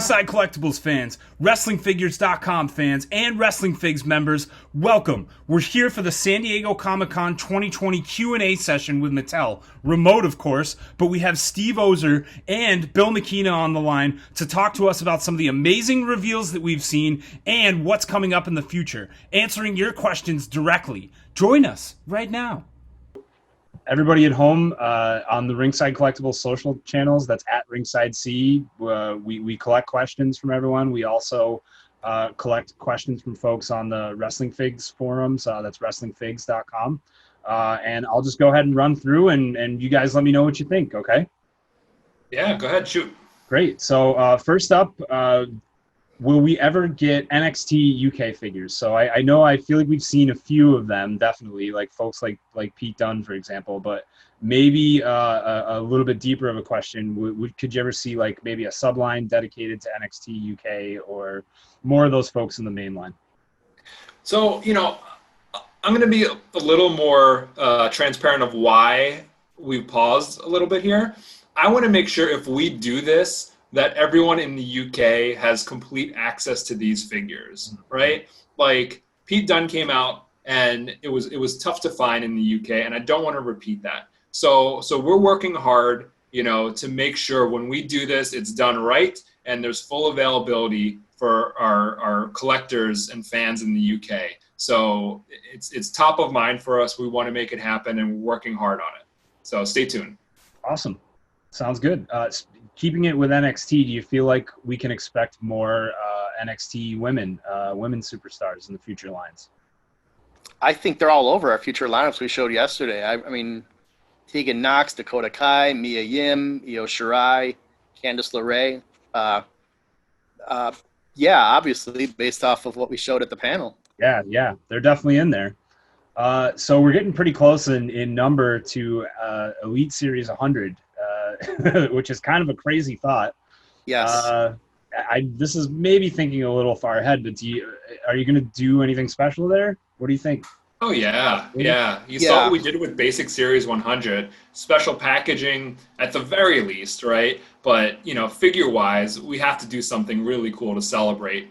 Ringside Collectibles fans, WrestlingFigures.com fans, and Wrestling Figs members, welcome. We're here for the San Diego Comic-Con 2020 Q&A session with Mattel. Remote, of course, but we have Steve Ozer and Bill Miekina on the line to talk to us about some of the amazing reveals that we've seen and what's coming up in the future, answering your questions directly. Join us right now. Everybody at home on the Ringside Collectibles social channels, that's at Ringside C. We collect questions from everyone. We also collect questions from folks on the Wrestling Figs forums. That's WrestlingFigs.com. And I'll just go ahead and run through, and you guys let me know what you think, okay? Yeah, go ahead, shoot. Great. So first up, will we ever get NXT UK figures? So I feel like we've seen a few of them, definitely, like folks like Pete Dunne, for example, but maybe a little bit deeper of a question. Could you ever see like maybe a subline dedicated to NXT UK or more of those folks in the main line? So, I'm going to be a little more transparent of why we've paused a little bit here. I want to make sure if we do this, that everyone in the UK has complete access to these figures, right? Like Pete Dunne came out and it was tough to find in the UK, and I don't want to repeat that. So we're working hard, to make sure when we do this, it's done right and there's full availability for our collectors and fans in the UK. So it's top of mind for us. We want to make it happen and we're working hard on it. So stay tuned. Awesome. Sounds good. Keeping it with NXT, do you feel like we can expect more NXT women superstars in the future lines? I think they're all over our future lineups we showed yesterday. I mean, Tegan Knox, Dakota Kai, Mia Yim, Io Shirai, Candice LeRae. Yeah, obviously, based off of what we showed at the panel. Yeah, they're definitely in there. So we're getting pretty close in number to Elite Series 100. Which is kind of a crazy thought. Yes. This is maybe thinking a little far ahead, but are you going to do anything special there? What do you think? Oh, yeah. You saw what we did with Basic Series 100. Special packaging at the very least, right? But, figure-wise, we have to do something really cool to celebrate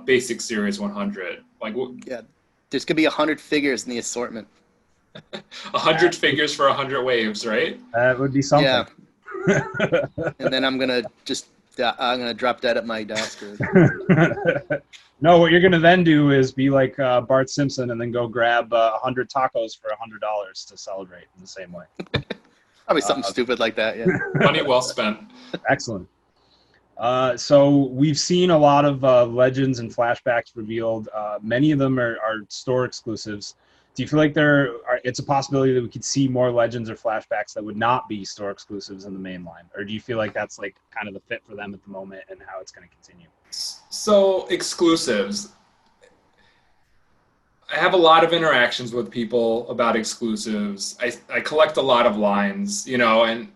Basic Series 100. Yeah, there's going to be 100 figures in the assortment. 100 figures for 100 waves, right? That would be something. Yeah. And then I'm gonna drop dead at my desk. No, what you're gonna then do is be like Bart Simpson and then go grab 100 tacos for $100 to celebrate in the same way. Probably something stupid like that. Yeah. Money well spent. Excellent. So we've seen a lot of legends and flashbacks revealed. Many of them are store exclusives. Do you feel like it's a possibility that we could see more legends or flashbacks that would not be store exclusives in the main line? Or do you feel like that's like kind of the fit for them at the moment and how it's going to continue? So exclusives. I have a lot of interactions with people about exclusives. I collect a lot of lines, and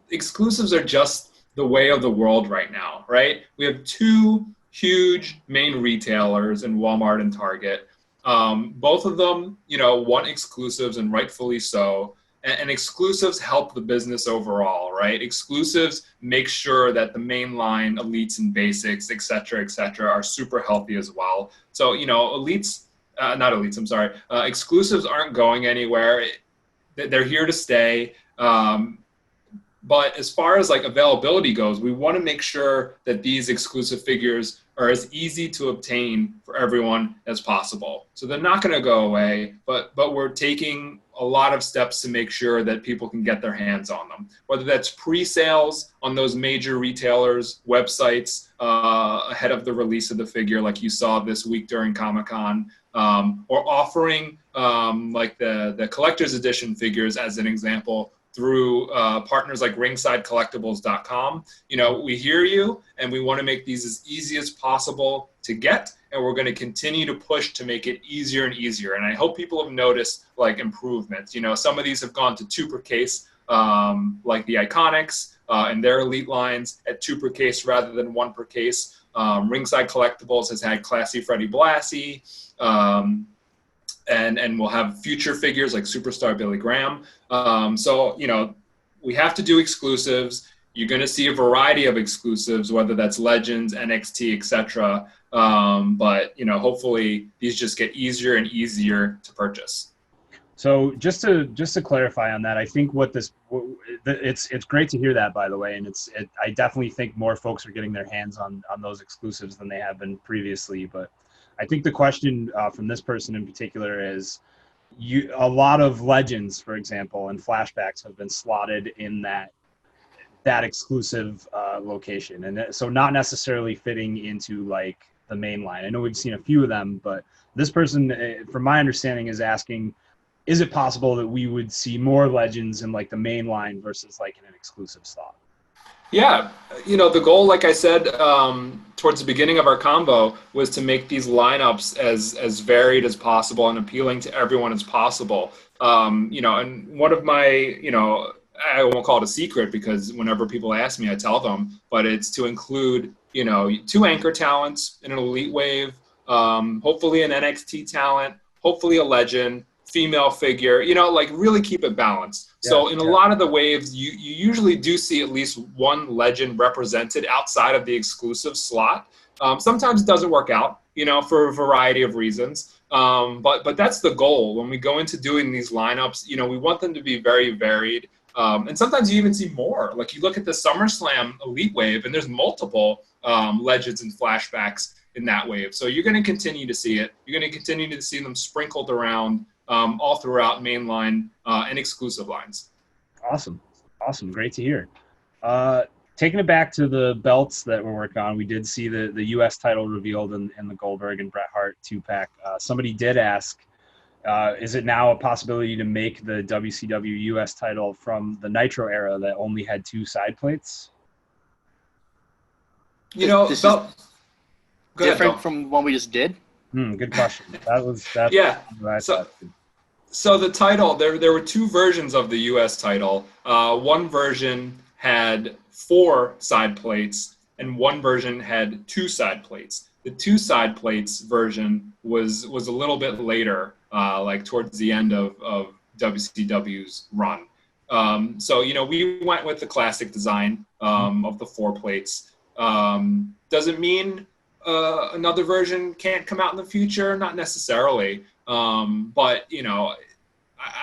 exclusives are just the way of the world right now, right? We have two huge main retailers in Walmart and Target. Both of them, want exclusives, and rightfully so. And exclusives help the business overall, right? Exclusives make sure that the mainline elites and basics, et cetera, are super healthy as well. So, exclusives aren't going anywhere. They're here to stay. But as far as availability goes, we want to make sure that these exclusive figures are as easy to obtain for everyone as possible. So they're not going to go away, but we're taking a lot of steps to make sure that people can get their hands on them. Whether that's pre-sales on those major retailers' websites ahead of the release of the figure, like you saw this week during Comic-Con, or offering the collector's edition figures as an example, through partners like RingsideCollectibles.com. We hear you, and we want to make these as easy as possible to get, and we're going to continue to push to make it easier and easier. And I hope people have noticed improvements. Some of these have gone to 2 per case, like the Iconics and their Elite lines at 2 per case rather than 1 per case. Ringside Collectibles has had Classy Freddie Blassie. And we'll have future figures like Superstar Billy Graham. So, we have to do exclusives. You're going to see a variety of exclusives, whether that's Legends, NXT, etc. But hopefully these just get easier and easier to purchase. So just to clarify on that, I think it's great to hear that, by the way, and I definitely think more folks are getting their hands on those exclusives than they have been previously. But I think the question from this person in particular is, a lot of Legends, for example, and flashbacks have been slotted in that exclusive location, and so not necessarily fitting into like the main line. I know we've seen a few of them, but this person, from my understanding, is asking, is it possible that we would see more Legends in like the main line versus like in an exclusive slot? Yeah, the goal, like I said, towards the beginning of our combo, was to make these lineups as varied as possible and appealing to everyone as possible. And one of my, I won't call it a secret because whenever people ask me, I tell them, but it's to include, 2 anchor talents in an elite wave, hopefully an NXT talent, hopefully a legend, female figure, like really keep it balanced. So in a lot of the waves, you usually do see at least one legend represented outside of the exclusive slot. Sometimes it doesn't work out, for a variety of reasons. But that's the goal. When we go into doing these lineups, we want them to be very varied. And sometimes you even see more. Like you look at the SummerSlam Elite Wave, and there's multiple legends and flashbacks in that wave. So you're going to continue to see it. You're going to continue to see them sprinkled around all throughout mainline and exclusive lines. Awesome. Great to hear. Taking it back to the belts that we're working on, we did see the U.S. title revealed in the Goldberg and Bret Hart 2-pack. Somebody did ask, is it now a possibility to make the WCW U.S. title from the Nitro era that only had 2 side plates? This is different from what we just did? Good question. That's yeah. What So the title, there were 2 versions of the U.S. title. One version had 4 side plates, and one version had 2 side plates. The 2 side plates version was a little bit later, like towards the end of WCW's run. So we went with the classic design of the 4 plates. Doesn't mean another version can't come out in the future, not necessarily. But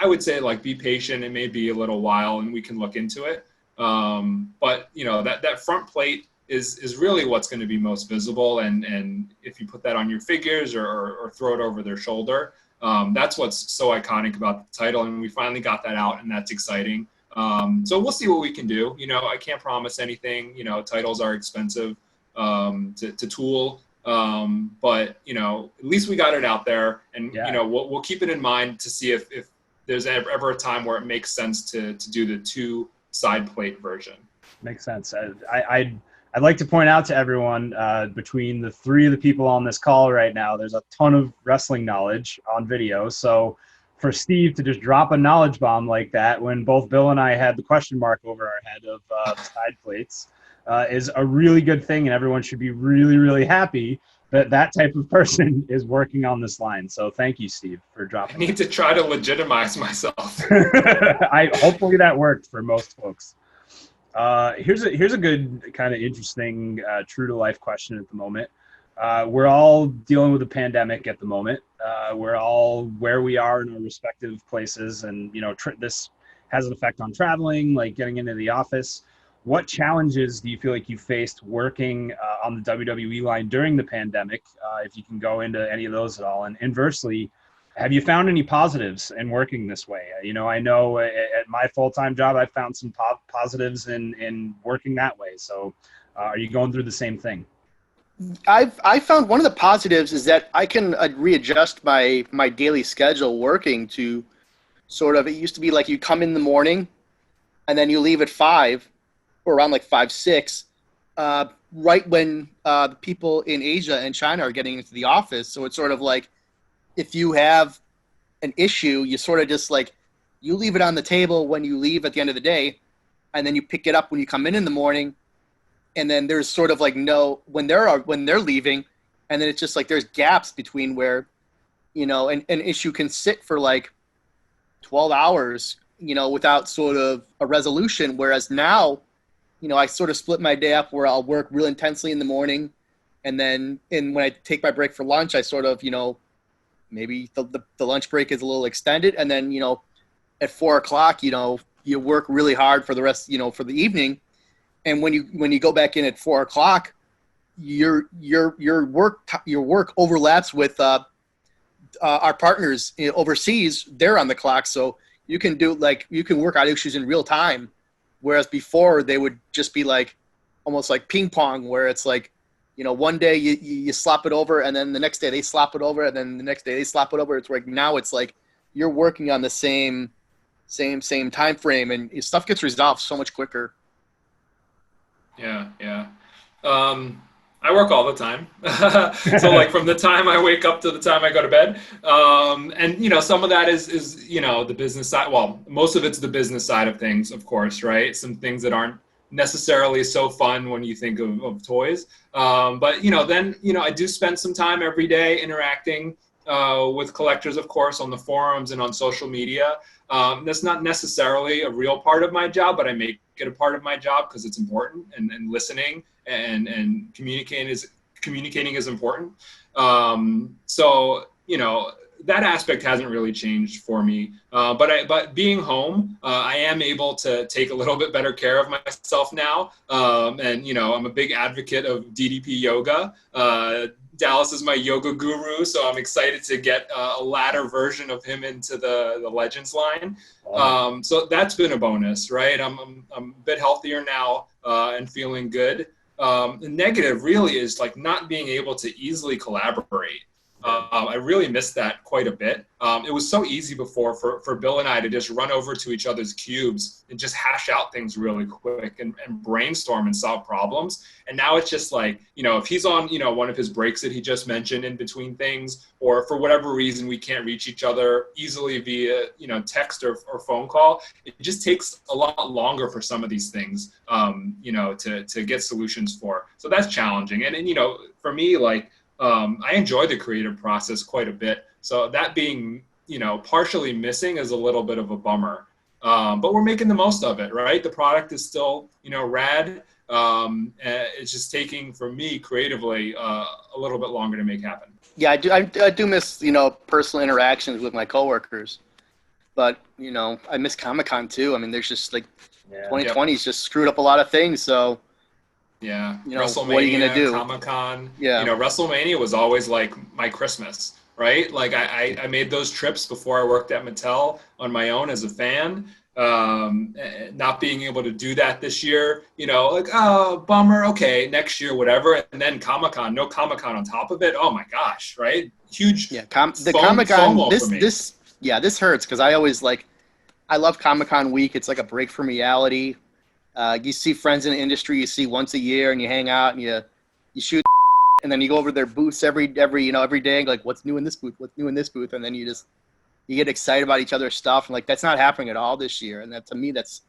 I would say like be patient. It may be a little while, and we can look into it. But that front plate is really what's going to be most visible, and if you put that on your figures or throw it over their shoulder, that's what's so iconic about the title. And we finally got that out, and that's exciting. So we'll see what we can do. I can't promise anything. Titles are expensive to tool. But at least we got it out there, and we'll keep it in mind to see if there's ever a time where it makes sense to do the 2 side plate version. Makes sense. I'd like to point out to everyone, between the 3 of the people on this call right now, there's a ton of wrestling knowledge on video. So for Steve to just drop a knowledge bomb like that when both Bill and I had the question mark over our head of the side plates is a really good thing, and everyone should be really, really happy that type of person is working on this line. So thank you, Steve, for dropping. I need to try to legitimize myself. Hopefully that worked for most folks. Here's a good kind of interesting, true to life question at the moment. We're all dealing with a pandemic at the moment. We're all where we are in our respective places, and this has an effect on traveling, like getting into the office. What challenges do you feel like you faced working on the WWE line during the pandemic, if you can go into any of those at all? And inversely, have you found any positives in working this way? I know at my full-time job, I found some positives in working that way. So are you going through the same thing? I found one of the positives is that I can readjust my daily schedule working to sort of, it used to be like you come in the morning and then you leave at 5 or around like 5, 6, right when the people in Asia and China are getting into the office. So it's sort of like, if you have an issue, you sort of just like, you leave it on the table when you leave at the end of the day, and then you pick it up when you come in the morning. And then there's sort of like when they're leaving, and then it's just like there's gaps between where, an issue can sit for like 12 hours, without sort of a resolution. Whereas now I sort of split my day up where I'll work real intensely in the morning. And then when I take my break for lunch, I sort of, maybe the lunch break is a little extended. And then, at 4 o'clock, you work really hard for the rest, for the evening. And when you go back in at 4 o'clock, your work overlaps with our partners overseas. They're on the clock, so you can work out issues in real time. Whereas before they would just be like almost like ping pong, where it's like, one day you slop it over, and then the next day they slop it over, and then the next day they slop it over. It's like now it's like you're working on the same time frame, and stuff gets resolved so much quicker. Yeah. I work all the time. So like from the time I wake up to the time I go to bed. And some of that is the business side. Well, most of it's the business side of things, of course, right? Some things that aren't necessarily so fun when you think of toys. But then I do spend some time every day interacting with collectors, of course, on the forums and on social media. That's not necessarily a real part of my job, but I make it a part of my job because it's important, and listening and communicating is important. So that aspect hasn't really changed for me. But being home, I am able to take a little bit better care of myself now. And I'm a big advocate of DDP yoga. Dallas is my yoga guru, so I'm excited to get a latter version of him into the Legends line. Wow. So that's been a bonus, right? I'm a bit healthier now and feeling good. The negative really is like not being able to easily collaborate. I really missed that quite a bit. It was so easy before for Bill and I to just run over to each other's cubes and just hash out things really quick and brainstorm and solve problems. And now it's just like, if he's on, one of his breaks that he just mentioned in between things, or for whatever reason we can't reach each other easily via, text or phone call, it just takes a lot longer for some of these things, to get solutions for. So that's challenging. And for me, like, I enjoy the creative process quite a bit. So that being, partially missing is a little bit of a bummer. But we're making the most of it, right? The product is still, rad. It's just taking, for me, creatively, a little bit longer to make happen. Yeah, I do miss, personal interactions with my coworkers. But, I miss Comic-Con too. I mean, there's just like 2020's just screwed up a lot of things. So. Yeah, WrestleMania, what are you gonna do? Comic-Con. Yeah, WrestleMania was always like my Christmas, right? Like I made those trips before I worked at Mattel on my own as a fan. Not being able to do that this year, like, oh, bummer. Okay, next year, whatever. And then Comic-Con, no Comic-Con on top of it. Oh my gosh, right? Huge. Yeah, the Comic-Con. This hurts because I always I love Comic-Con week. It's like a break from reality. You see friends in the industry you see once a year, and you hang out and you shoot, and then you go over their booths every day, like what's new in this booth, and then you get excited about each other's stuff, and that's not happening at all this year, and that to me that's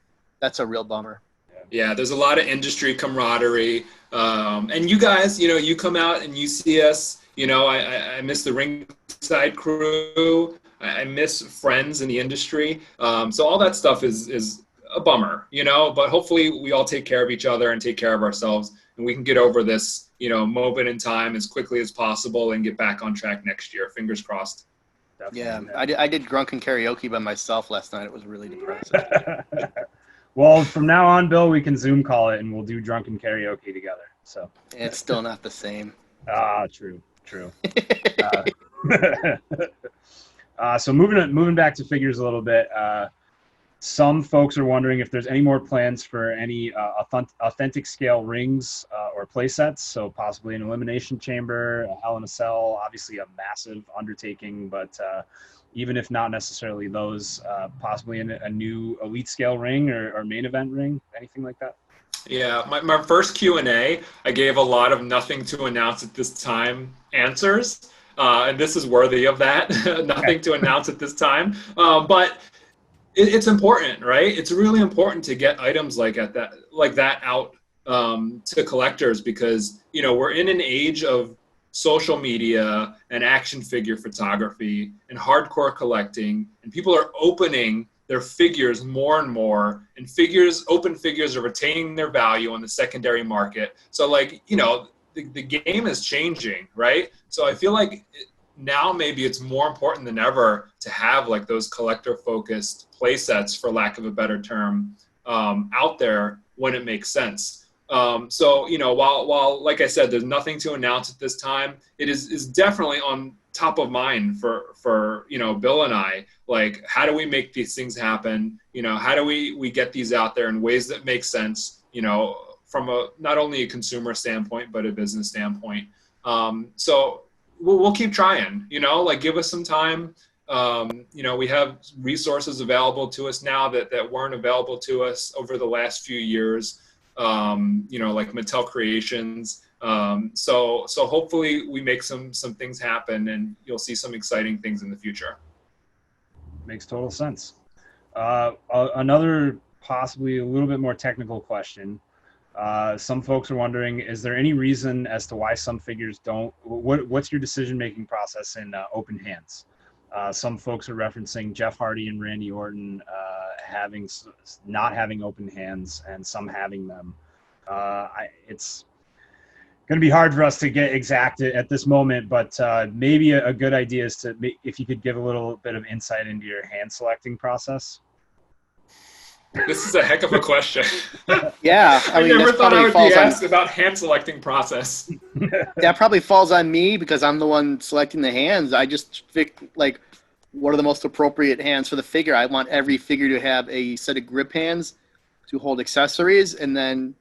a real bummer. Yeah, there's a lot of industry camaraderie, and you guys, you come out and you see us. I miss the Ringside crew. I miss friends in the industry. So all that stuff is a bummer, but hopefully we all take care of each other and take care of ourselves, and we can get over this, moment in time as quickly as possible and get back on track next year. Fingers crossed. Definitely. Yeah, I did drunken karaoke by myself last night. It was really depressing. Well, from now on, Bill, we can Zoom call it and we'll do drunken karaoke together. So it's still not the same. True. So moving back to figures a little bit. Some folks are wondering if there's any more plans for any authentic scale rings or play sets. So possibly an Elimination Chamber, a Hell in a Cell, obviously a massive undertaking, but even if not necessarily those, possibly a new elite scale ring or main event ring, anything like that? Yeah, my first Q&A, I gave a lot of nothing to announce at this time answers, and this is worthy of that. Nothing to announce at this time, but it's important, right? It's really important to get items like that out to collectors, because we're in an age of social media and action figure photography and hardcore collecting, and people are opening their figures more and more, and open figures are retaining their value on the secondary market. So like, the game is changing, right? So I feel like now maybe it's more important than ever to have like those collector focused play sets, for lack of a better term, out there when it makes sense. So, while like I said, there's nothing to announce at this time, it is definitely on top of mind for Bill and I. Like, how do we make these things happen? How do we get these out there in ways that make sense, from not only a consumer standpoint, but a business standpoint. So we'll keep trying, like give us some time. We have resources available to us now that weren't available to us over the last few years, like Mattel Creations. So hopefully we make some things happen, and you'll see some exciting things in the future. Makes total sense. Another possibly a little bit more technical question. Some folks are wondering, is there any reason as to why some figures don't? What's your decision-making process in open hands? Some folks are referencing Jeff Hardy and Randy Orton not having open hands, and some having them. It's going to be hard for us to get exact at this moment, but maybe a good idea is if you could give a little bit of insight into your hand selecting process. This is a heck of a question. Yeah, I never thought I would be asked about hand selecting process. That probably falls on me because I'm the one selecting the hands. I just think, like, what are the most appropriate hands for the figure? I want every figure to have a set of grip hands to hold accessories, and then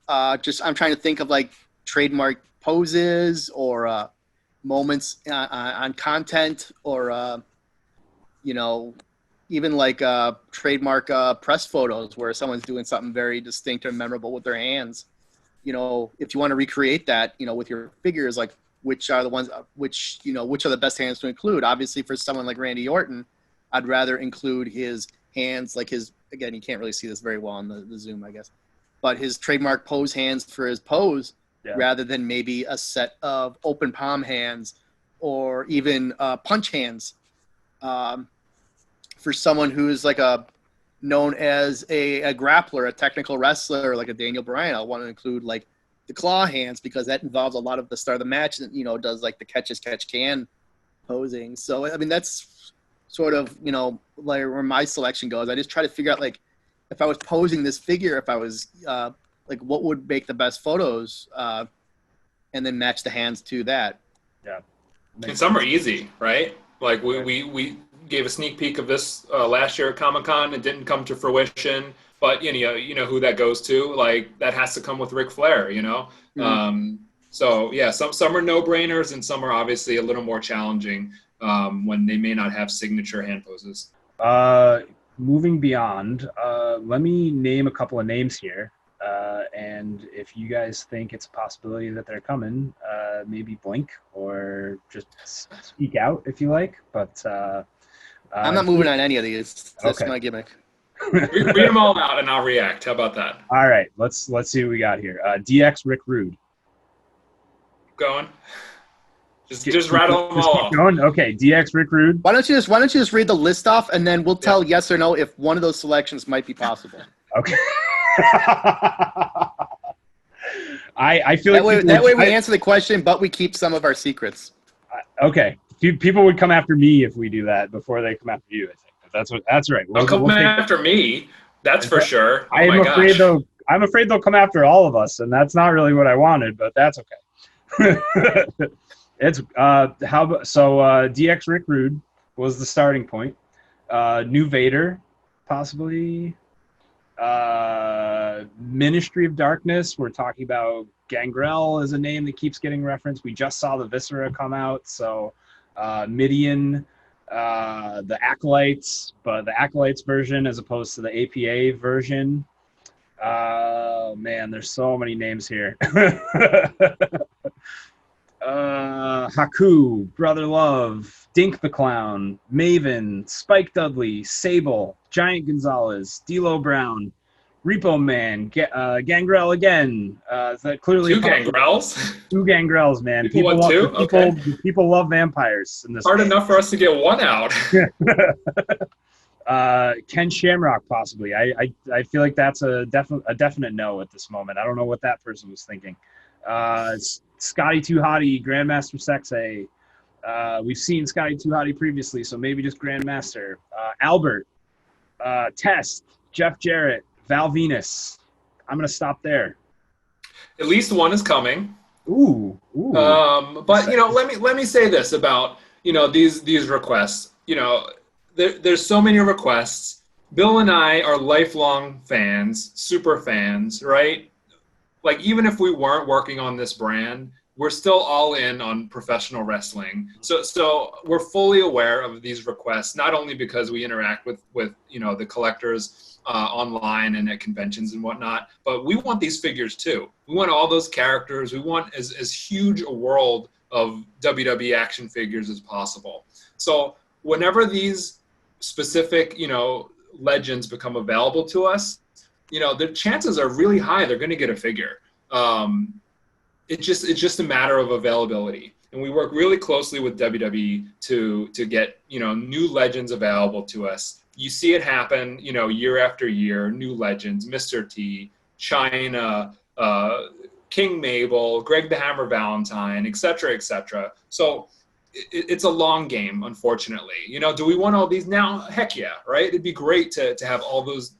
I'm trying to think of like trademark poses or moments on content, or even like trademark press photos where someone's doing something very distinct and memorable with their hands. If you want to recreate that, with your figures, like which are the best hands to include? Obviously, for someone like Randy Orton, I'd rather include his hands, like again, you can't really see this very well on the Zoom, I guess, but his trademark pose hands for his pose, rather than maybe a set of open palm hands or even punch hands. For someone who's like known as a grappler, a technical wrestler, like a Daniel Bryan, I want to include like the claw hands, because that involves a lot of the start of the match, and does like the catch-as-catch-can posing. So I mean, that's sort of like where my selection goes. I just try to figure out, like, if I was posing this figure, if I was like, what would make the best photos, and then match the hands to that. Yeah, and some are easy, right? Like we gave a sneak peek of this last year at Comic-Con. It didn't come to fruition, but you know who that goes to. Like, that has to come with Ric Flair, Mm-hmm. So yeah, some are no-brainers, and some are obviously a little more challenging when they may not have signature hand poses. Moving beyond, let me name a couple of names here, and if you guys think it's a possibility that they're coming, maybe blink or just speak out if you like. But I'm not moving on any of these. That's okay. My gimmick. Read them all out and I'll react. How about that? All right, let's see what we got here. DX Rick Rude. Going. Just rattle them all off. Going. Okay, DX Rick Rude. Why don't you just read the list off, and then we'll tell yes or no if one of those selections might be possible. Okay. I feel that way we answer the question, but we keep some of our secrets. Okay. People would come after me if we do that before they come after you, I think. That's right. They'll come after me. That's for sure. Oh, I'm afraid they'll come after all of us, and that's not really what I wanted, but that's okay. It's DX Rick Rude was the starting point. New Vader, possibly. Ministry of Darkness, we're talking about Gangrel is a name that keeps getting referenced. We just saw the Viscera come out, so Midian, the Acolytes, but the Acolytes version as opposed to the APA version. Man, there's so many names here. Haku, Brother Love, Dink the Clown, Maven, Spike Dudley, Sable, Giant Gonzalez, D'Lo Brown, Repo Man, Gangrel again. Is that clearly two Gangrels? Two Gangrels, man. People love vampires in this. Hard enough for us to get one out. Ken Shamrock, possibly. I feel like that's a definite no at this moment. I don't know what that person was thinking. Scotty Too Hottie, Grandmaster Sexay. We've seen Scotty Too Hottie previously, so maybe just Grandmaster. Albert, Test, Jeff Jarrett, Val Venus. I'm gonna stop there. At least one is coming. Ooh. But let me say this about these requests. There's so many requests. Bill and I are lifelong fans, super fans, right? Like, even if we weren't working on this brand, we're still all in on professional wrestling. So we're fully aware of these requests, not only because we interact with the collectors online and at conventions and whatnot, but we want these figures too. We want all those characters. We want as huge a world of WWE action figures as possible. So whenever these specific, legends become available to us, the chances are really high they're going to get a figure. It's just a matter of availability. And we work really closely with WWE to get, new legends available to us. You see it happen, year after year, new legends, Mr. T, China, King Mabel, Greg the Hammer Valentine, et cetera, et cetera. So it's a long game, unfortunately. Do we want all these now? Heck yeah, right? It'd be great to have all those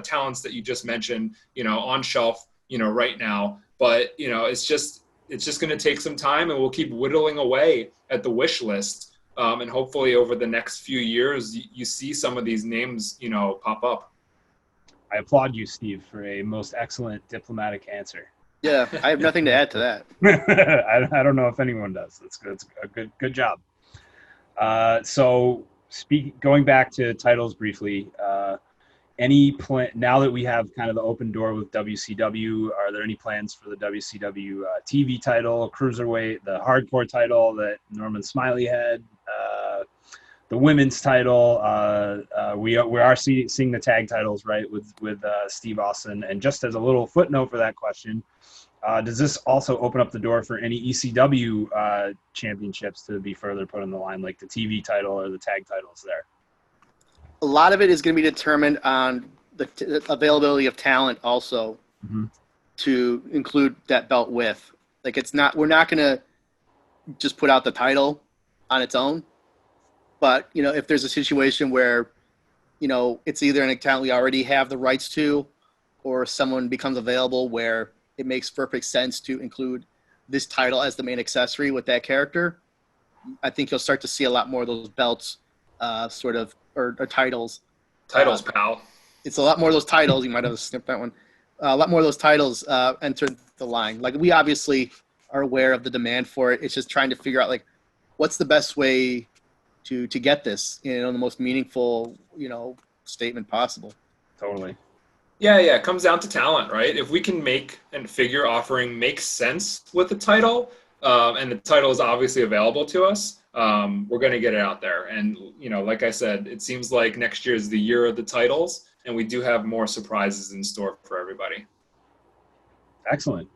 talents that you just mentioned, on shelf, right now. But it's just going to take some time, and we'll keep whittling away at the wish list. And hopefully over the next few years, you see some of these names, pop up. I applaud you, Steve, for a most excellent diplomatic answer. Yeah, I have nothing to add to that. I don't know if anyone does. That's good. It's a good job. So going back to titles briefly, any plan now that we have kind of the open door with WCW? Are there any plans for the WCW TV title, cruiserweight, the hardcore title that Norman Smiley had, the women's title? We are seeing the tag titles, right, with Steve Austin. And just as a little footnote for that question, does this also open up the door for any ECW championships to be further put on the line, like the TV title or the tag titles there? A lot of it is going to be determined on the availability of talent also, to include that belt with. Like, we're not going to just put out the title on its own. But, if there's a situation where, it's either an talent we already have the rights to, or someone becomes available where it makes perfect sense to include this title as the main accessory with that character, I think you'll start to see a lot more of those belts or titles. Titles, pal. It's a lot more of those titles. You might have snipped that one. A lot more of those titles enter the line. Like, we obviously are aware of the demand for it. It's just trying to figure out, like, what's the best way to get this in the most meaningful, statement possible. Totally. Yeah. It comes down to talent, right? If we can make a figure offering make sense with the title, and the title is obviously available to us, we're going to get it out there. And, like I said, it seems like next year is the year of the titles, and we do have more surprises in store for everybody. Excellent.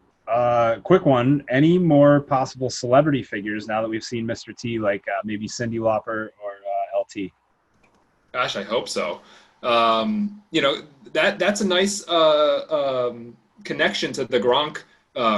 Quick one. Any more possible celebrity figures now that we've seen Mr. T, like maybe Cyndi Lauper or LT? Gosh, I hope so. That's a nice connection to the Gronk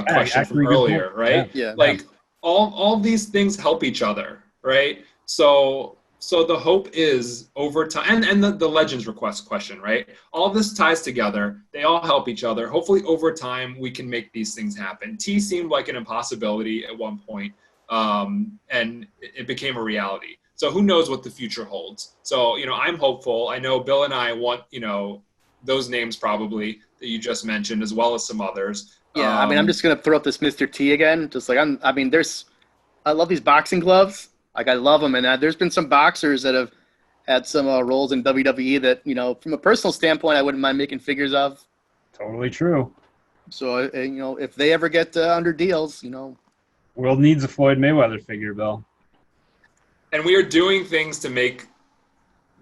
question from earlier, right? Yeah. Like, all these things help each other, right? So the hope is over time, and the Legends request question, right? All this ties together. They all help each other. Hopefully over time we can make these things happen. T seemed like an impossibility at one point, and it became a reality. So who knows what the future holds? So, I'm hopeful. I know Bill and I want, those names probably that you just mentioned, as well as some others. Yeah, I'm just going to throw up this Mr. T again. Just like, I love these boxing gloves. Like, I love them. And there's been some boxers that have had some roles in WWE that, from a personal standpoint, I wouldn't mind making figures of. Totally true. So, if they ever get under deals, World needs a Floyd Mayweather figure, Bill. And we are doing things to make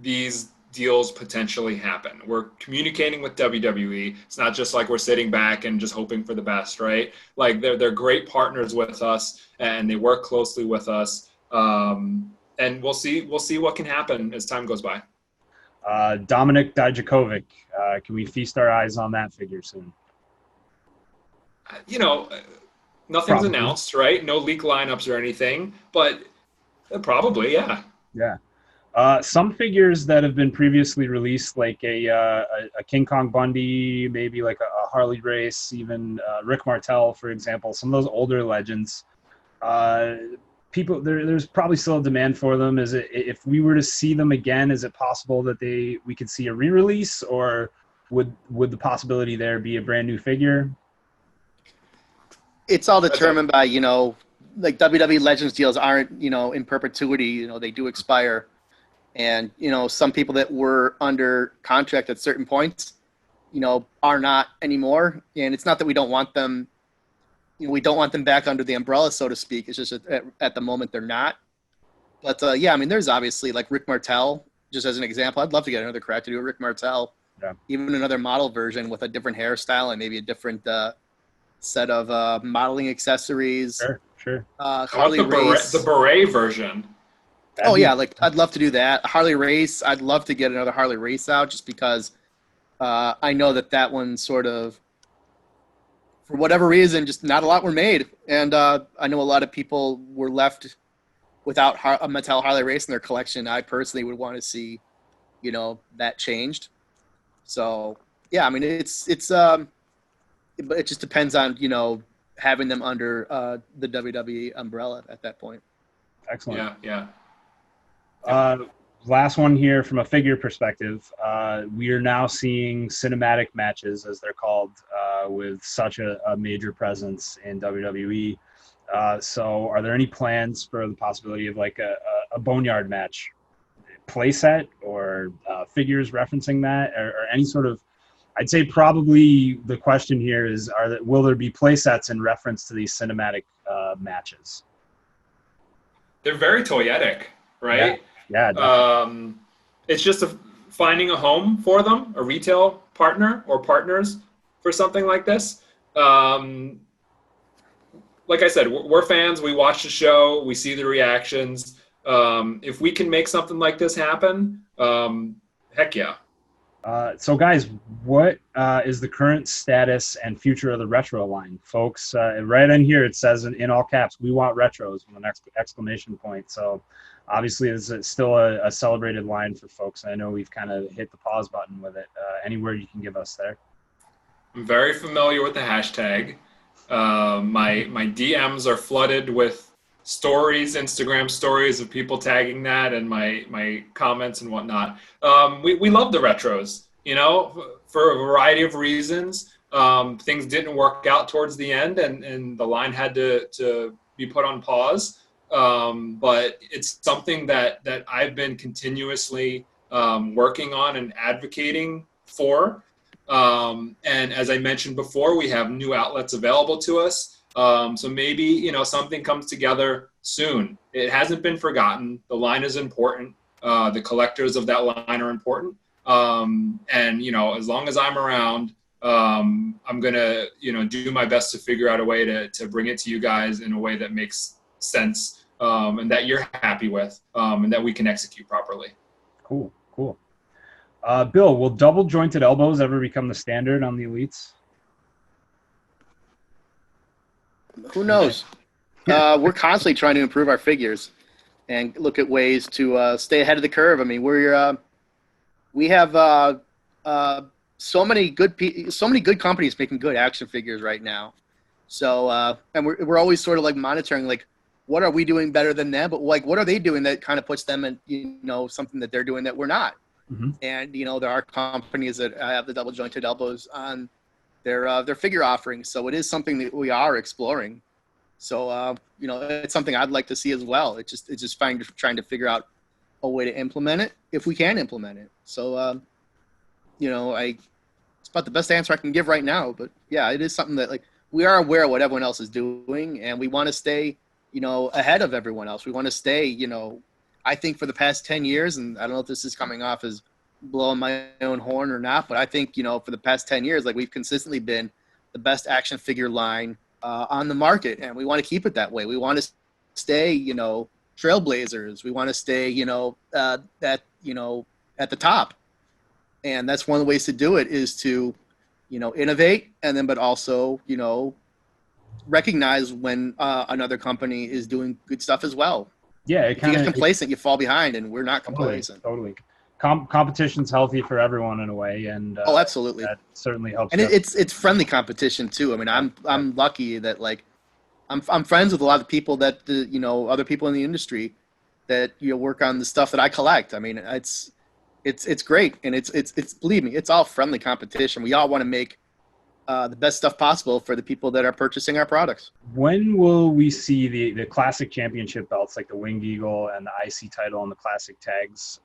these deals potentially happen. We're communicating with WWE. It's not just like we're sitting back and just hoping for the best, right? Like, they're great partners with us, and they work closely with us. And we'll see what can happen as time goes by. Dominik Dijakovic. Can we feast our eyes on that figure soon? Nothing's Probably. announced, right? No leak lineups or anything, but probably, yeah. Yeah. Some figures that have been previously released, like a King Kong Bundy, maybe like a Harley Race, even Rick Martel, for example. Some of those older legends. There's probably still a demand for them. Is it, if we were to see them again, is it possible that we could see a re-release, or would the possibility there be a brand new figure? It's all determined by, like WWE Legends deals aren't, in perpetuity. They do expire. And, some people that were under contract at certain points, are not anymore. And it's not that we don't want them. We don't want them back under the umbrella, so to speak. It's just at the moment they're not. But, there's obviously like Rick Martel, just as an example. I'd love to get another crack to do a Rick Martel. Yeah. Even another model version with a different hairstyle and maybe a different set of modeling accessories. Sure. Harley Race. The beret version. I'd love to do that. Harley Race, I'd love to get another Harley Race out just because I know that one sort of, for whatever reason, just not a lot were made. And I know a lot of people were left without a Mattel Harley Race in their collection. I personally would want to see, that changed. So, but it just depends on, having them under the WWE umbrella at that point. Excellent. Yeah. Last one here from a figure perspective. We are now seeing cinematic matches, as they're called, with such a major presence in WWE. So are there any plans for the possibility of like a Boneyard Match playset or figures referencing that, or any sort of, I'd say probably the question here is, will there be playsets in reference to these cinematic matches? They're very toyetic, right? Yeah. It's just finding a home for them, a retail partner or partners for something like this. Like I said, we're fans. We watch the show. We see the reactions. If we can make something like this happen, heck yeah. So guys, what is the current status and future of the retro line? Folks, right in here it says in all caps, "We want retros," with an exclamation point. So obviously it's still a celebrated line for folks. I know we've kind of hit the pause button with it. Anywhere you can give us there. I'm very familiar with the hashtag. My DMs are flooded with stories, Instagram stories of people tagging that, and my comments and whatnot. We love the retros, for a variety of reasons. Things didn't work out towards the end, and the line had to be put on pause. But it's something that I've been continuously working on and advocating for. And as I mentioned before, we have new outlets available to us. So maybe, something comes together soon. It hasn't been forgotten. The line is important. The collectors of that line are important. And, as long as I'm around, I'm going to, do my best to figure out a way to bring it to you guys in a way that makes sense, and that you're happy with, and that we can execute properly. Cool. Bill, will double jointed elbows ever become the standard on the elites? Who knows? We're constantly trying to improve our figures and look at ways to stay ahead of the curve. I mean, we have so many good companies making good action figures right now. So and we're always sort of like monitoring, like, what are we doing better than them? But like, what are they doing that kind of puts them in something that they're doing that we're not? Mm-hmm. And there are companies that have the double jointed elbows on their figure offerings. So it is something that we are exploring. So it's something I'd like to see as well. It's just trying to figure out a way to implement it if we can implement it. So it's about the best answer I can give right now. But yeah, it is something that, like, we are aware of what everyone else is doing, and we want to stay ahead of everyone else. We want to stay I think for the past 10 years, and I don't know if this is coming off as blowing my own horn or not, but I think, for the past 10 years, like, we've consistently been the best action figure line on the market, and we want to keep it that way. We want to stay, trailblazers. We want to stay, at the top. And that's one of the ways to do it is to, innovate, and then but also, recognize when another company is doing good stuff as well. Yeah, if you get complacent, you fall behind, and we're not complacent. Totally. Competition's healthy for everyone in a way, and absolutely, that certainly helps. And it's friendly competition too. I mean, I'm lucky that like I'm friends with a lot of people that other people in the industry that work on the stuff that I collect. I mean, it's great, and it's believe me, it's all friendly competition. We all want to make the best stuff possible for the people that are purchasing our products. When will we see the classic championship belts, like the Winged Eagle and the IC title and the classic tags?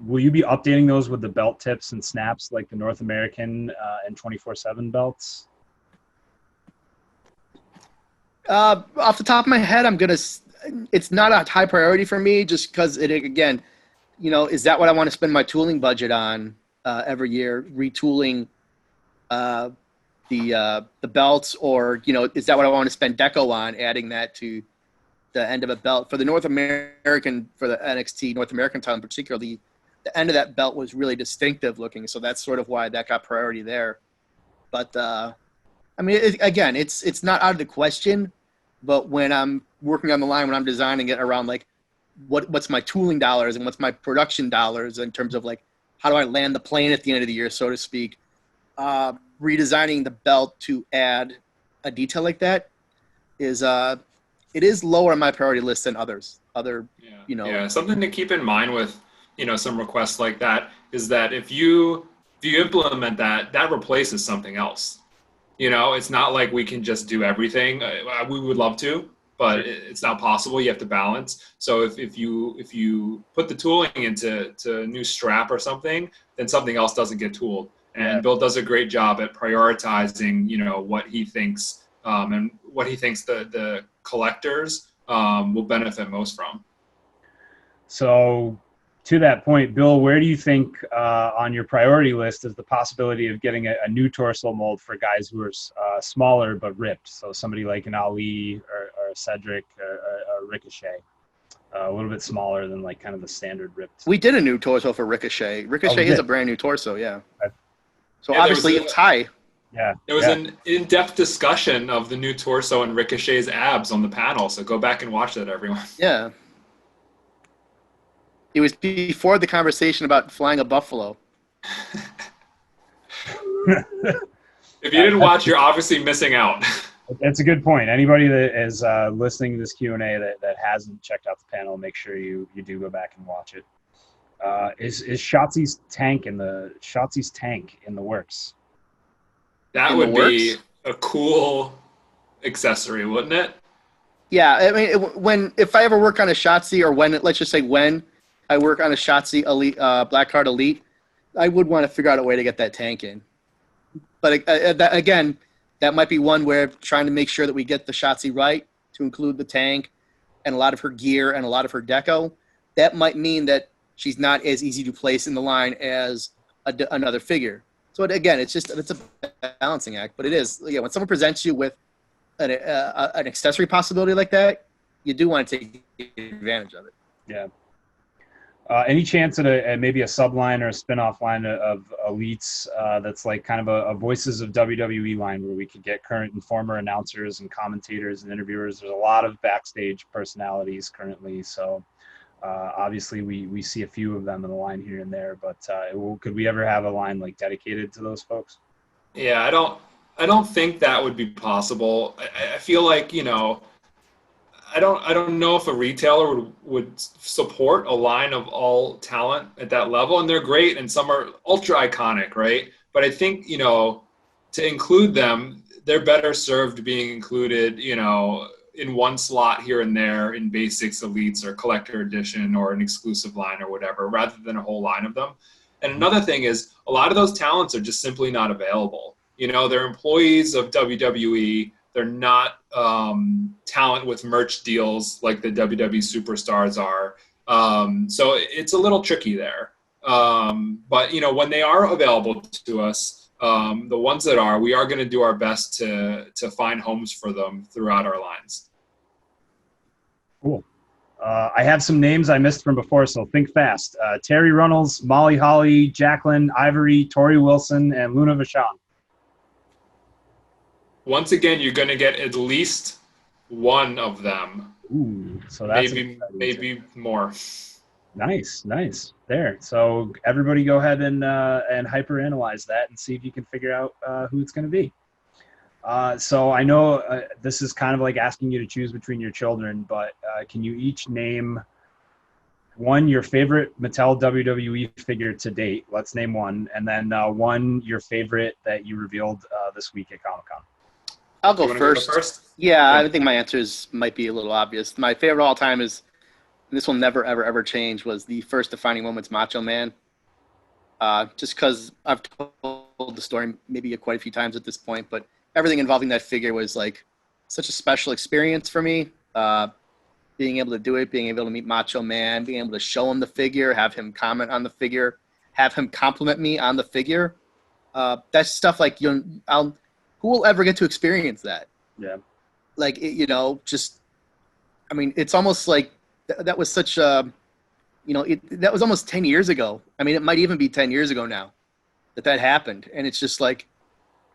Will you be updating those with the belt tips and snaps like the North American and 24/7 belts? Off the top of my head, it's not a high priority for me, just because again, is that what I want to spend my tooling budget on every year, retooling the belts, or is that what I want to spend deco on, adding that to the end of a belt? For the North American, for the NXT North American title in particular, the end of that belt was really distinctive looking, so that's sort of why that got priority there. But I mean, again, it's not out of the question, but when I'm working on the line, when I'm designing it around like what's my tooling dollars and what's my production dollars in terms of like how do I land the plane at the end of the year, so to speak, redesigning the belt to add a detail like that is it is lower on my priority list than others. Something to keep in mind with some requests like that is that if you implement that replaces something else. It's not like we can just do everything. We would love to, but it's not possible. You have to balance. So if you put the tooling into a new strap or something, then something else doesn't get tooled. And Bill does a great job at prioritizing, what he thinks and what he thinks the collectors will benefit most from. So to that point, Bill, where do you think on your priority list is the possibility of getting a new torso mold for guys who are smaller but ripped? So somebody like an Ali or a Cedric or a Ricochet, a little bit smaller than like kind of the standard ripped. We did a new torso for Ricochet. Ricochet is a brand new torso, yeah. So yeah, obviously it's high. Yeah. There was an in-depth discussion of the new torso and Ricochet's abs on the panel, so go back and watch that, everyone. Yeah. It was before the conversation about flying a buffalo. If you didn't watch, you're obviously missing out. That's a good point. Anybody that is listening to this Q&A that hasn't checked out the panel, make sure you do go back and watch it. Is Shotzi's tank in the works? That would be a cool accessory, wouldn't it? Yeah, I mean, if I ever work on a Shotzi, or let's just say when I work on a Shotzi Elite, Black Card Elite, I would want to figure out a way to get that tank in. But again, that might be one where trying to make sure that we get the Shotzi right to include the tank and a lot of her gear and a lot of her deco. That might mean that she's not as easy to place in the line as another figure. So again, it's a balancing act. But it is, when someone presents you with an accessory possibility like that, you do want to take advantage of it. Yeah. Any chance at maybe a subline or a spin-off line of elites that's like kind of a Voices of WWE line where we could get current and former announcers and commentators and interviewers? There's a lot of backstage personalities currently, so obviously we see a few of them in the line here and there, but could we ever have a line like dedicated to those folks? Yeah, I don't think that would be possible. I feel like, I don't know if a retailer would support a line of all talent at that level, and they're great and some are ultra iconic, right? But I think, to include them, they're better served being included, in one slot here and there in basics, elites, or collector edition, or an exclusive line or whatever, rather than a whole line of them. And another thing is a lot of those talents are just simply not available. They're employees of WWE. They're not talent with merch deals like the WWE superstars are. So it's a little tricky there. But, when they are available to us, the ones that are, we are going to do our best to find homes for them throughout our lines. Cool. I have some names I missed from before, so think fast. Terry Runnels, Molly Holly, Jacqueline, Ivory, Tori Wilson, and Luna Vachon. Once again, you're going to get at least one of them. Ooh, so that's maybe more. Nice. There. So everybody go ahead and hyper-analyze that and see if you can figure out who it's going to be. So I know this is kind of like asking you to choose between your children, but can you each name one, your favorite Mattel WWE figure to date? Let's name one. And then one, your favorite that you revealed this week at Comic-Con. I'll go first. Yeah, I think my answers might be a little obvious. My favorite all time is, and this will never, ever, ever change, was the first Defining Moments Macho Man. Just because I've told the story maybe quite a few times at this point, but everything involving that figure was like such a special experience for me. Being able to do it, being able to meet Macho Man, being able to show him the figure, have him comment on the figure, have him compliment me on the figure. That's stuff like, who will ever get to experience that? Yeah. Like, it's almost like that was such a, that was almost 10 years ago. I mean, it might even be 10 years ago now that happened. And it's just like,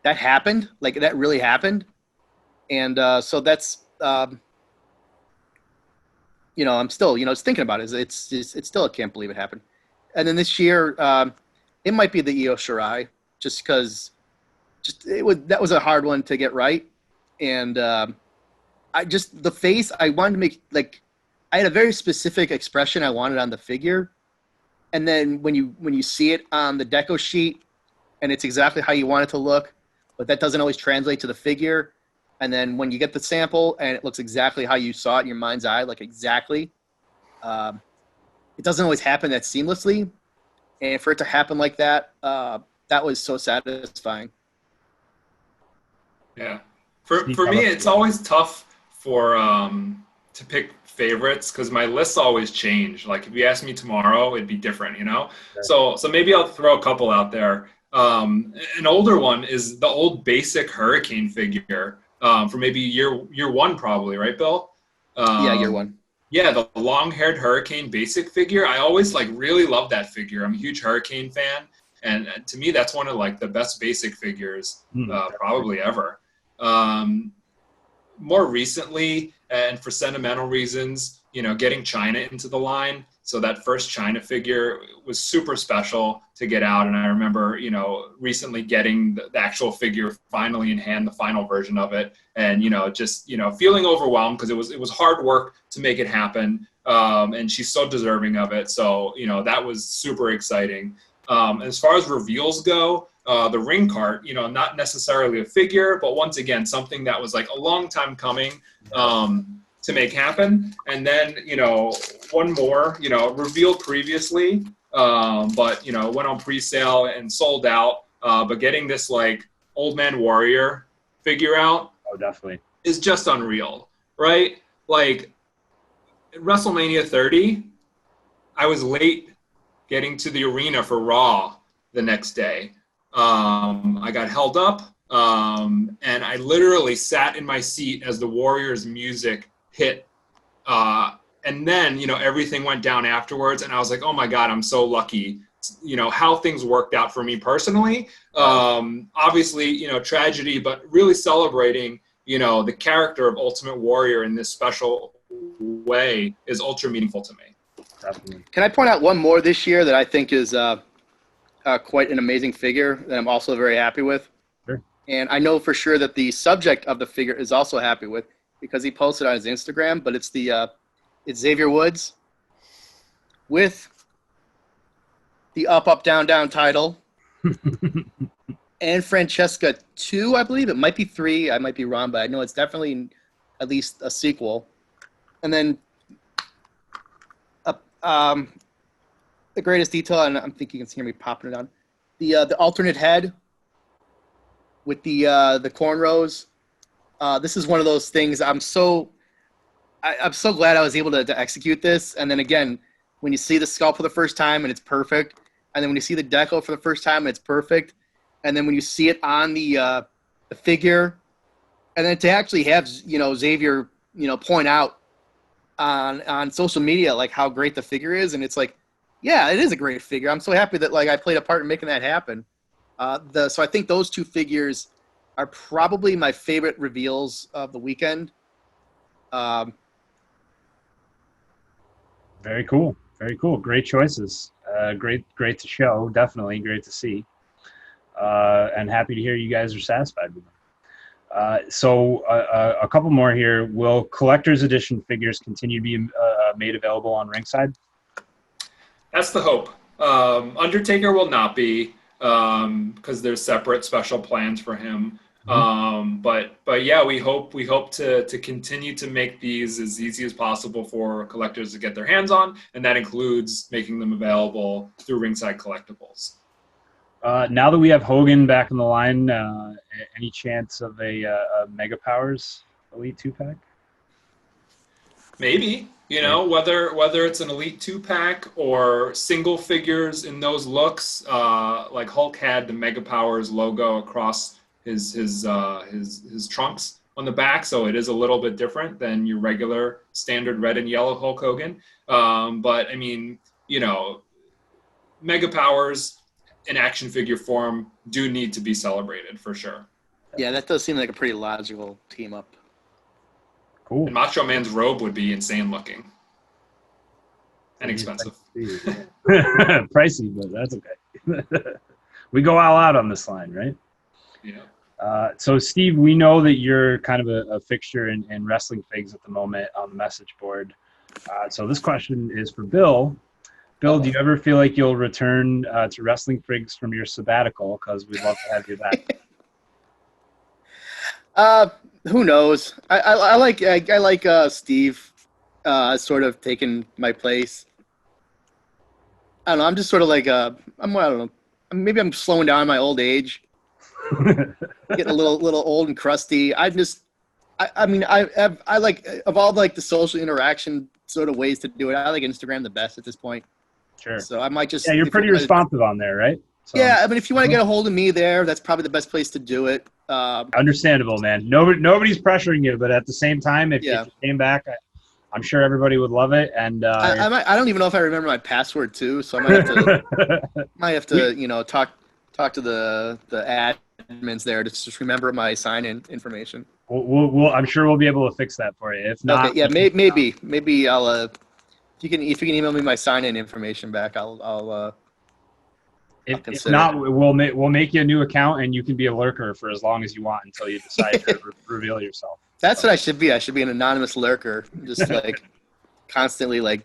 that happened? Like, that really happened? And so that's, I'm still, thinking about it. It's still, I can't believe it happened. And then this year, it might be the Io Shirai, just because that was a hard one to get right. And the face, I wanted to make, like, I had a very specific expression I wanted on the figure. And then when you see it on the deco sheet, and it's exactly how you want it to look, but that doesn't always translate to the figure. And then when you get the sample and it looks exactly how you saw it in your mind's eye, like exactly, it doesn't always happen that seamlessly. And for it to happen like that, that was so satisfying. Yeah. For me, it's always tough to pick favorites because my lists always change. Like, if you ask me tomorrow, it'd be different, Yeah. So maybe I'll throw a couple out there. An older one is the old basic Hurricane figure for maybe year one, probably, right, Bill? Yeah, year one. Yeah, the long-haired Hurricane basic figure. I always really love that figure. I'm a huge Hurricane fan, and to me, that's one of the best basic figures probably ever. More recently, and for sentimental reasons, getting China into the line. So that first China figure was super special to get out. And I remember, recently getting the actual figure finally in hand, the final version of it. And, just, feeling overwhelmed because it was hard work to make it happen. And she's so deserving of it. So, that was super exciting. As far as reveals go, the ring cart, not necessarily a figure, but once again, something that was like a long time coming to make happen. And then, one more, revealed previously, but, went on pre-sale and sold out. But getting this Old Man Warrior figure out definitely is just unreal, right? Like, at WrestleMania 30, I was late getting to the arena for Raw the next day. I got held up, and I literally sat in my seat as the Warriors music hit. And then, everything went down afterwards, and I was like, oh my God, I'm so lucky, how things worked out for me personally. Obviously, tragedy, but really celebrating, the character of Ultimate Warrior in this special way is ultra meaningful to me. Definitely. Can I point out one more this year that I think is quite an amazing figure that I'm also very happy with? Sure. And I know for sure that the subject of the figure is also happy with, because he posted on his Instagram, but it's it's Xavier Woods with the up, down, down title. And Francesca 2, I believe. It might be 3. I might be wrong, but I know it's definitely at least a sequel. And then the greatest detail, and I'm thinking you can hear me popping it on, the alternate head with the cornrows. This is one of those things I'm so glad I was able to execute this. And then again, when you see the sculpt for the first time and it's perfect, and then when you see the deco for the first time and it's perfect, and then when you see it on the figure, and then to actually have Xavier point out on social media like how great the figure is, and it's like, yeah, it is a great figure. I'm so happy that like I played a part in making that happen. So I think those two figures are probably my favorite reveals of the weekend. Very cool. Very cool. Great choices. Great to show. Definitely great to see. And happy to hear you guys are satisfied with them. So a couple more here. Will collector's edition figures continue to be made available on Ringside? That's the hope. Undertaker will not be, because there's separate special plans for him. But yeah, we hope to continue to make these as easy as possible for collectors to get their hands on, and that includes making them available through Ringside Collectibles. Now that we have Hogan back in the line, any chance of a Mega Powers Elite 2-pack? Maybe, whether it's an Elite 2-pack or single figures in those looks, like Hulk had the Mega Powers logo across his trunks on the back, so it is a little bit different than your regular standard red and yellow Hulk Hogan. But I mean, Mega Powers in action figure form do need to be celebrated for sure. Yeah, that does seem like a pretty logical team up. Cool. And Macho Man's robe would be insane looking and expensive. Pricey, but that's okay. We go all out on this line, right? Yeah. So, Steve, we know that you're kind of a fixture in wrestling figs at the moment on the message board. So this question is for Bill. Bill, do you ever feel like you'll return to wrestling figs from your sabbatical? Because we'd love to have you back. Who knows? I like Steve sort of taking my place. I don't know. I'm just sort of like I don't know. Maybe I'm slowing down in my old age. Getting a little old and crusty. I like, of all like the social interaction sort of ways to do it, I like Instagram the best at this point. Sure. So I might just. Yeah, you're pretty responsive on there, right? So, yeah, I mean, if you want to get a hold of me there, that's probably the best place to do it. Understandable, man. Nobody's pressuring you, but at the same time, if you came back, I'm sure everybody would love it. And I don't even know if I remember my password too, so I might have to talk to the admins there to just remember my sign-in information. I'm sure we'll be able to fix that for you. If not, okay, yeah, maybe I'll if you can email me my sign-in information back, I'll if not, we'll make you a new account and you can be a lurker for as long as you want until you decide to reveal yourself. That's what I should be. I should be an anonymous lurker, just like constantly like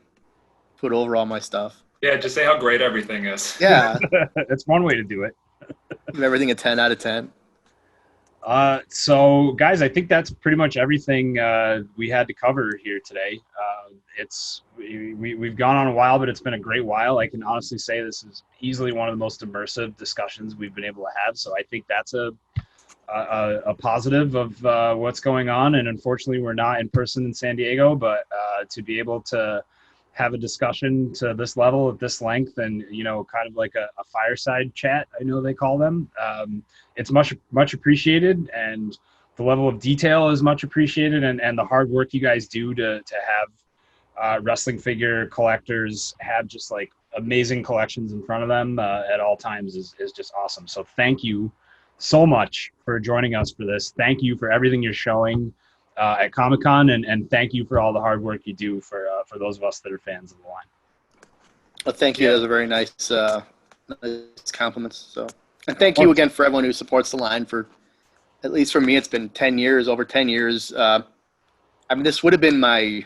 put over all my stuff. Yeah, just say how great everything is. Yeah, that's one way to do it. Give everything a 10 out of 10. So, guys, I think that's pretty much everything we had to cover here today. We've gone on a while, but it's been a great while. I can honestly say this is easily one of the most immersive discussions we've been able to have. So I think that's a positive of what's going on. And unfortunately, we're not in person in San Diego, but to be able to have a discussion to this level at this length and, kind of like a fireside chat, I know they call them. It's much appreciated, and the level of detail is much appreciated, and the hard work you guys do to have wrestling figure collectors have just like amazing collections in front of them at all times is just awesome. So thank you so much for joining us for this. Thank you for everything you're showing at Comic-Con, and thank you for all the hard work you do for those of us that are fans of the line. Well, thank you. Those are very nice compliments. So, and thank you again for everyone who supports the line. For at least for me, it's been 10 years, over 10 years. I mean, this would have been my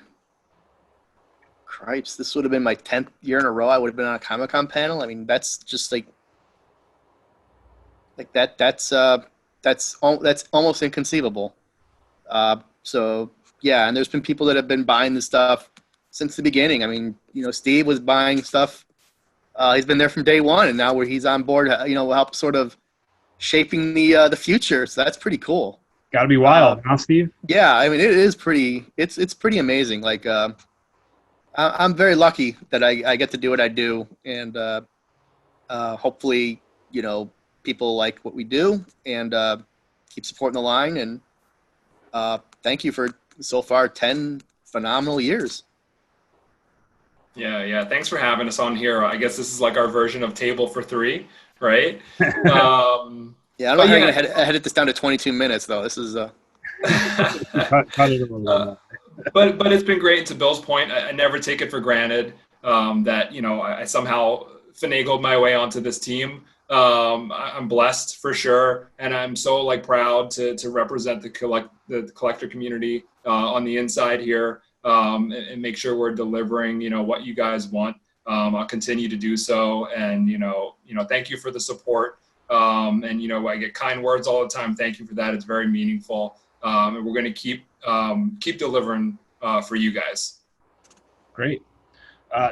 10th year in a row I would have been on a Comic-Con panel. I mean, that's just like that. That's almost inconceivable. So yeah, and there's been people that have been buying this stuff since the beginning. I mean, Steve was buying stuff. He's been there from day one, and now he's on board. Help sort of shaping the future. So that's pretty cool. Got to be wild, huh, Steve? Yeah, I mean, it is pretty. It's pretty amazing. Like, I'm very lucky that I get to do what I do, and hopefully, people like what we do and keep supporting the line. And thank you for so far 10 phenomenal years. Yeah. Thanks for having us on here. I guess this is like our version of Table for Three, right? Yeah, I don't know how you're going to edit this down to 22 minutes, though. This is cut it a little bit. But it's been great. To Bill's point, I never take it for granted that, you know, I somehow finagled my way onto this team. I'm blessed for sure, and I'm so like proud to represent the collector community on the inside here, and make sure we're delivering, you know, what you guys want. I'll continue to do so, and you know, thank you for the support. And you know, I get kind words all the time. Thank you for that. It's very meaningful, and we're going to keep delivering for you guys. Great.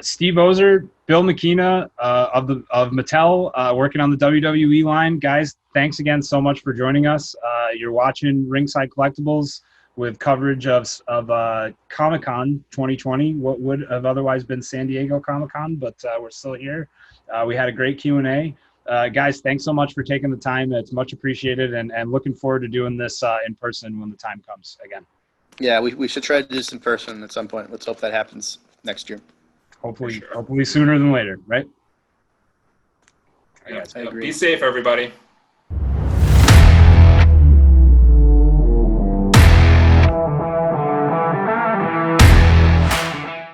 Steve Ozer, Bill Miekina of Mattel, working on the WWE line. Guys, thanks again so much for joining us. You're watching Ringside Collectibles with coverage of Comic-Con 2020, what would have otherwise been San Diego Comic-Con, but we're still here. We had a great Q&A. Guys, thanks so much for taking the time. It's much appreciated, and looking forward to doing this in person when the time comes again. Yeah, we should try to do this in person at some point. Let's hope that happens next year. Hopefully sooner than later, right? Yeah, be safe, everybody.